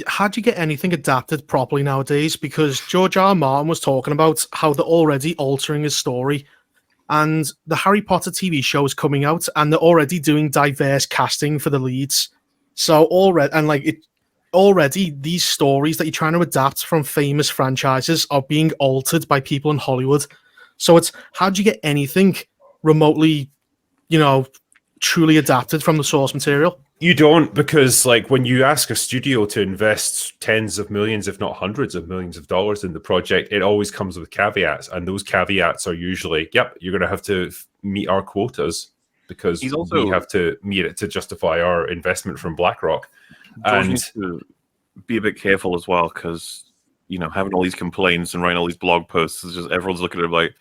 how do you get anything adapted properly nowadays? Because George R. R. Martin was talking about how they're already altering his story, and the Harry Potter TV show is coming out, and they're already doing diverse casting for the leads. So already these stories that you're trying to adapt from famous franchises are being altered by people in Hollywood. So it's how do you get anything remotely, truly adapted from the source material? You don't, because like when you ask a studio to invest tens of millions, if not hundreds of millions of dollars in the project, it always comes with caveats, and those caveats are usually, yep, you're going to have to meet our quotas because we have to meet it to justify our investment from BlackRock. George needs to be a bit careful as well, because having all these complaints and writing all these blog posts is just everyone's looking at him like,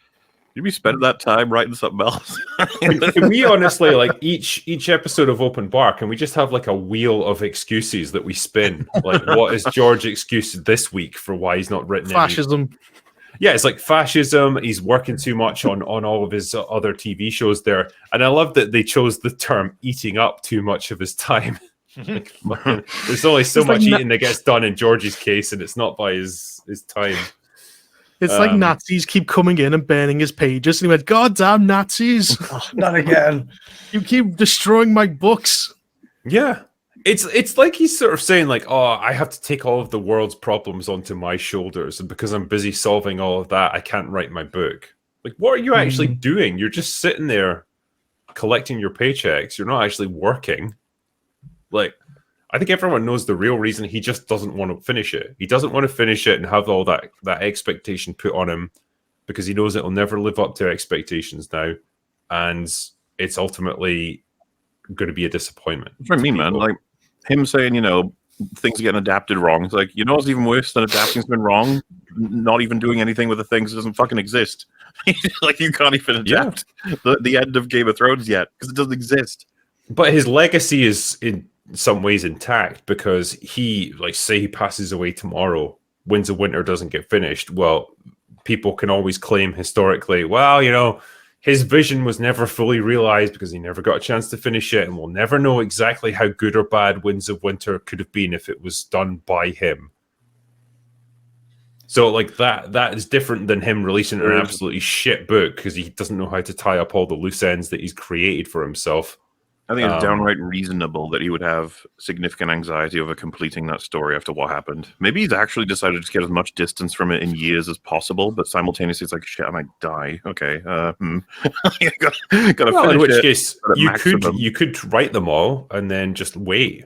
you'd be spending that time writing something else. Can we honestly, like each episode of Open Bar, can we just have like a wheel of excuses that we spin? Like, what is George's excuse this week for why he's not written fascism? Yeah, it's like fascism. He's working too much on all of his other TV shows there, and I love that they chose the term "eating up too much of his time." Like, there's only so much eating that gets done in George's case, and it's not by his time. It's like Nazis keep coming in and burning his pages, and he went, "God damn Nazis! Not again! You keep destroying my books." Yeah, it's like he's sort of saying like, "Oh, I have to take all of the world's problems onto my shoulders, and because I'm busy solving all of that, I can't write my book." Like, what are you actually doing? You're just sitting there collecting your paychecks. You're not actually working. Like, I think everyone knows the real reason he just doesn't want to finish it. He doesn't want to finish it and have all that expectation put on him because he knows it'll never live up to expectations now. And it's ultimately going to be a disappointment. That's what I mean, man. Like, him saying, things are getting adapted wrong. It's like, what's even worse than adapting something wrong? Not even doing anything with the things that doesn't fucking exist. Like, you can't even adapt the end of Game of Thrones yet because it doesn't exist. But his legacy is in some ways intact because he, like, say he passes away tomorrow, Winds of Winter doesn't get finished. Well, people can always claim historically, well, his vision was never fully realized because he never got a chance to finish it, and we'll never know exactly how good or bad Winds of Winter could have been if it was done by him. So, like, that is different than him releasing an absolutely shit book because he doesn't know how to tie up all the loose ends that he's created for himself. I think it's downright reasonable that he would have significant anxiety over completing that story after what happened. Maybe he's actually decided to just get as much distance from it in years as possible, but simultaneously it's like, shit, I might die. Okay. Gotta well, in which case, maximum. you could write them all and then just wait.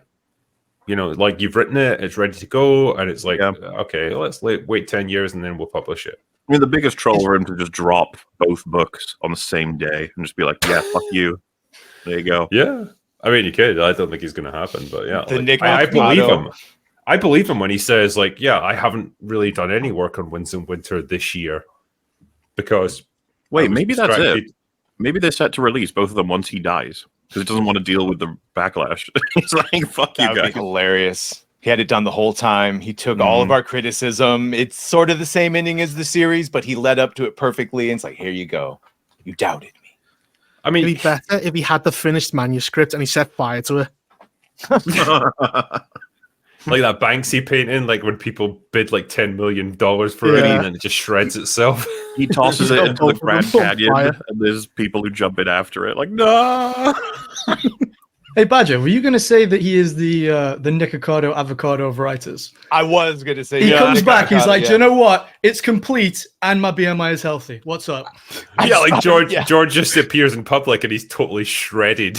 Like, you've written it, it's ready to go, and it's like, okay, let's wait 10 years and then we'll publish it. I mean, the biggest troll for him to just drop both books on the same day and just be like, yeah, fuck you. There you go. Yeah. I mean, you could. I don't think he's going to happen, but yeah. I believe him. I believe him when he says, like, yeah, I haven't really done any work on Winds of Winter this year because... Wait, maybe that's it. Maybe they're set to release both of them once he dies because he doesn't want to deal with the backlash. He's like, fuck you guys. That would be hilarious. He had it done the whole time. He took all of our criticism. It's sort of the same ending as the series, but he led up to it perfectly. And it's like, here you go. You doubted me. I mean, it'd be better if he had the finished manuscript and he set fire to it. Like that Banksy painting, like when people bid like $10 million for it and it just shreds itself. He tosses it into the Grand Canyon and there's people who jump in after it. Like, no! Hey, Badger, were you going to say that he is the Nikocado avocado of writers? I was going to say, he comes back, he's like, do you know what? It's complete and my BMI is healthy. What's up? Yeah, like George just appears in public and he's totally shredded.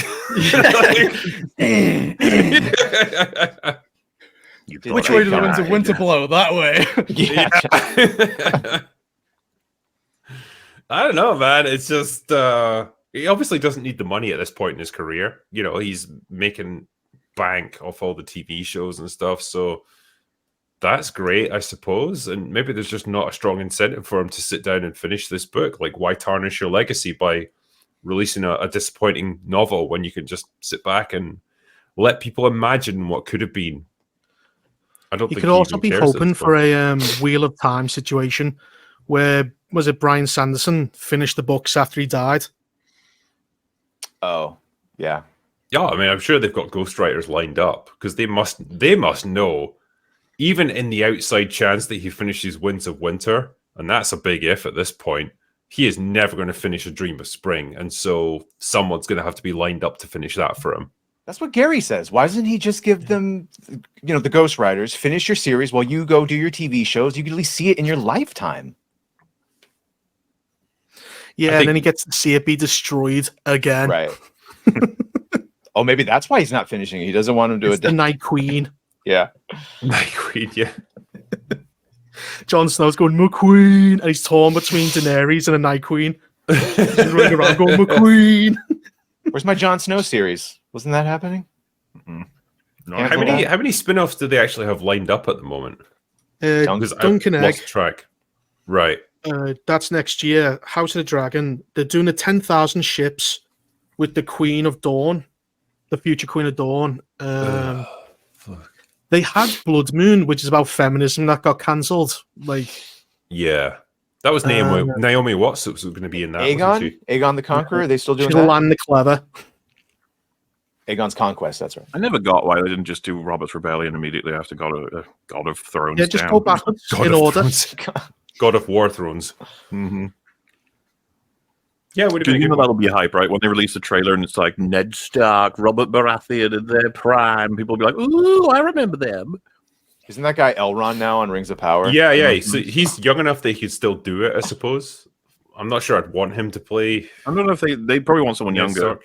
Which way do the winds of winter blow? That way. Yeah. I don't know, man. It's just... he obviously doesn't need the money at this point in his career. He's making bank off all the TV shows and stuff. So that's great, I suppose. And maybe there's just not a strong incentive for him to sit down and finish this book. Like, why tarnish your legacy by releasing a disappointing novel when you can just sit back and let people imagine what could have been? I don't think he could also be hoping for a Wheel of Time situation where, was it Brian Sanderson finished the books after he died? Oh, yeah. Yeah, I mean, I'm sure they've got ghostwriters lined up because they must know even in the outside chance that he finishes Winds of Winter, and that's a big if at this point, he is never going to finish A Dream of Spring. And so someone's going to have to be lined up to finish that for him. That's what Gary says. Why doesn't he just give them, the ghostwriters, finish your series while you go do your TV shows? You can at least see it in your lifetime. Yeah, and then he gets to see it be destroyed again. Right. Oh, maybe that's why he's not finishing it. He doesn't want him to It's the Night Queen. Yeah. Night Queen, yeah. Jon Snow's going, McQueen, and he's torn between Daenerys and a Night Queen. He's running around going, McQueen. Where's my Jon Snow series? Wasn't that happening? No, How many spin-offs do they actually have lined up at the moment? Duncan I've Egg. lost track. Right. That's next year. House of the Dragon. They're doing the 10,000 ships with the Queen of Dawn, the future Queen of Dawn. They had Blood Moon, which is about feminism, that got cancelled. Yeah. That was Naomi Watts was going to be in that. Aegon the Conqueror. Are they still doing she's that? Land the Clever. Aegon's Conquest. That's right. I never got why they didn't just do Robert's Rebellion immediately after God of Thrones. Yeah, just down. go backwards God in of order. Thrones. God of War Thrones. Mm-hmm. Yeah, would Do you know that'll be hype, right? When they release the trailer and it's like Ned Stark, Robert Baratheon in their prime, people will be like, "Ooh, I remember them." Isn't that guy Elrond now on Rings of Power? Yeah. So he's young enough that he could still do it, I suppose. I'm not sure I'd want him to play. I don't know if they probably want someone Ned younger Stark.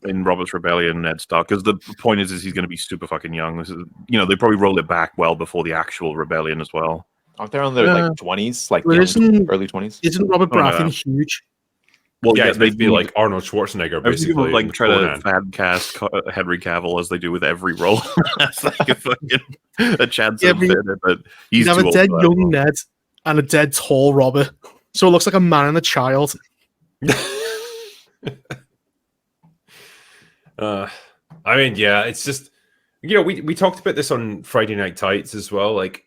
in Robert's Rebellion, Ned Stark, because the point is he's going to be super fucking young. This is, they probably roll it back well before the actual rebellion as well. Aren't they on their 20s, early 20s? Isn't Robert Baratheon huge? Well, Yeah, they'd be like Arnold Schwarzenegger, basically. People like try Conan. to fan cast Henry Cavill as they do with every role. That's like a chance of it, but he's you have too a old dead for that young role. Ned and a dead tall Robert. So it looks like a man and a child. I mean, yeah, it's just, we talked about this on Friday Night Tights as well. Like,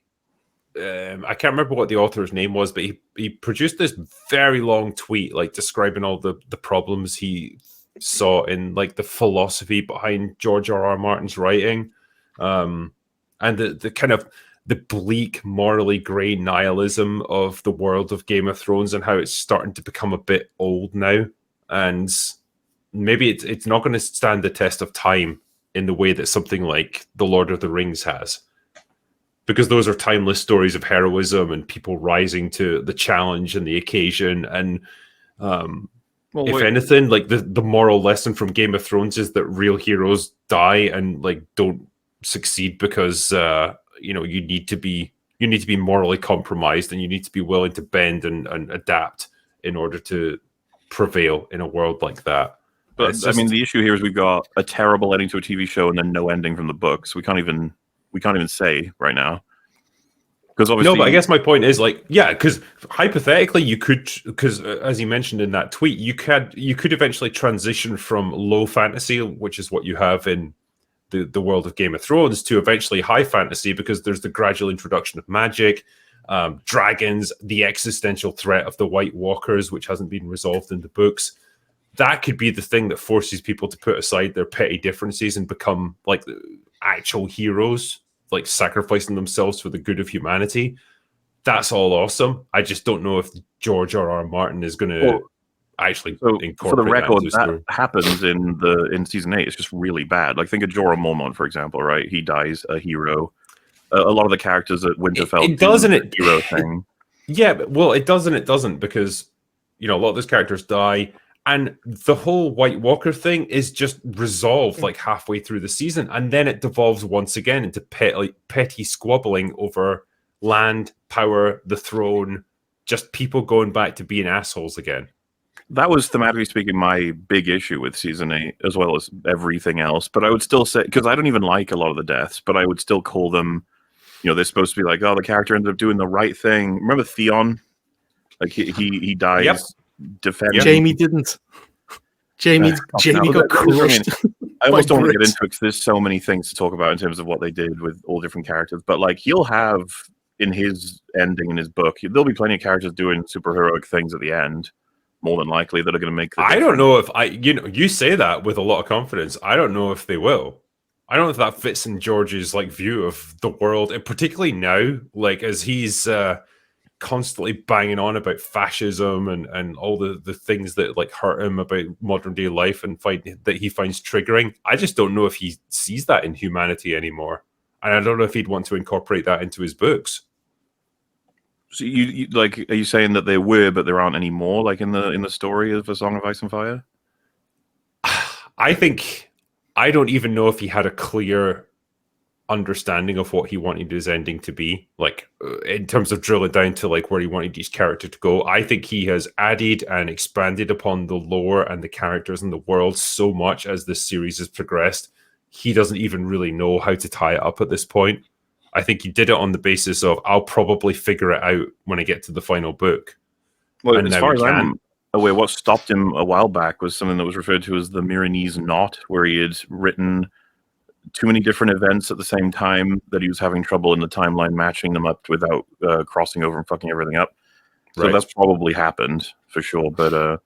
I can't remember what the author's name was, but he produced this very long tweet, like describing all the problems he saw in like the philosophy behind George R.R. Martin's writing, and the kind of the bleak, morally grey nihilism of the world of Game of Thrones and how it's starting to become a bit old now, and maybe it's not going to stand the test of time in the way that something like The Lord of the Rings has. Because those are timeless stories of heroism and people rising to the challenge and the occasion. And if anything, like the moral lesson from Game of Thrones is that real heroes die and like don't succeed because you need to be morally compromised and you need to be willing to bend and adapt in order to prevail in a world like that. But I mean, the issue here is we've got a terrible ending to a TV show and then no ending from the books. We can't even say right now, because obviously. No, but I guess my point is because hypothetically you could, because as you mentioned in that tweet, you could eventually transition from low fantasy, which is what you have in the world of Game of Thrones, to eventually high fantasy, because there's the gradual introduction of magic, dragons, the existential threat of the White Walkers, which hasn't been resolved in the books. That could be the thing that forces people to put aside their petty differences and become like actual heroes, like sacrificing themselves for the good of humanity. That's all awesome. I just don't know if George R.R. Martin is going to actually incorporate for the record, that happens in season 8. It's just really bad. Like, think of Jorah Mormont, for example, right? He dies a hero. A lot of the characters at Winterfell it doesn't do the hero thing. Yeah, but, well, it doesn't, because a lot of those characters die. And the whole White Walker thing is just resolved like halfway through the season. And then it devolves once again into petty squabbling over land, power, the throne, just people going back to being assholes again. That was, thematically speaking, my big issue with season 8, as well as everything else. But I would still say, because I don't even like a lot of the deaths, but I would still call them, they're supposed to be like, oh, the character ended up doing the right thing. Remember Theon? Like, he dies. Yep. Defending. Jamie didn't. Jamie got crushed. I almost don't want to get bricks. into it because there's so many things to talk about in terms of what they did with all different characters. But like, he'll have in his ending in his book, there'll be plenty of characters doing superheroic things at the end, more than likely, that are going to make. I don't know if you say that with a lot of confidence. I don't know if they will. I don't know if that fits in George's like view of the world, and particularly now, like as he's constantly banging on about fascism and all the things that like hurt him about modern day life and that he finds triggering. I just don't know if he sees that in humanity anymore, and I don't know if he'd want to incorporate that into his books. So you like, are you saying that there were, but there aren't anymore, like in the story of A Song of Ice and Fire? I think I don't even know if he had a clear understanding of what he wanted his ending to be, like in terms of drill it down to like where he wanted each character to go. I think he has added and expanded upon the lore and the characters and the world so much as this series has progressed. He doesn't even really know how to tie it up at this point. I think he did it on the basis of I'll probably figure it out when I get to the final book. Well, And as now far he as can. I'm aware, what stopped him a while back was something that was referred to as the Milanese knot, where he had written too many different events at the same time that he was having trouble in the timeline matching them up without crossing over and fucking everything up. So Right. that's probably happened for sure. But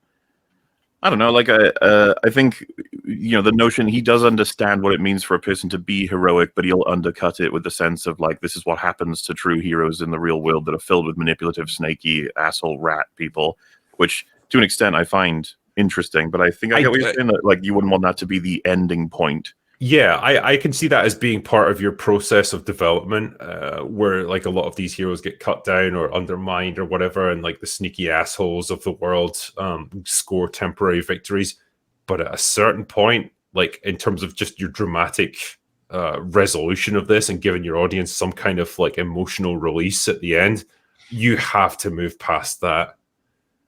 I don't know. Like I think the notion he does understand what it means for a person to be heroic, but he'll undercut it with the sense of like this is what happens to true heroes in the real world that are filled with manipulative, snaky, asshole rat people, which to an extent I find interesting. But I think I get what you're saying, that like you wouldn't want that to be the ending point. Yeah, I can see that as being part of your process of development, where like a lot of these heroes get cut down or undermined or whatever, and like the sneaky assholes of the world score temporary victories. But at a certain point, like in terms of just your dramatic resolution of this and giving your audience some kind of like emotional release at the end, you have to move past that.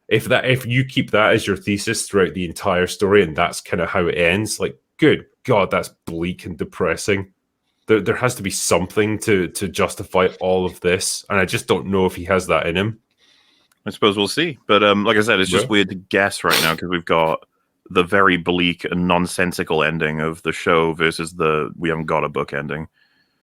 If you keep that as your thesis throughout the entire story and that's kind of how it ends, like good God, that's bleak and depressing. There has to be something to justify all of this, and I just don't know if he has that in him. I suppose we'll see. But like I said, it's just weird to guess right now because we've got the very bleak and nonsensical ending of the show versus the we haven't got a book ending.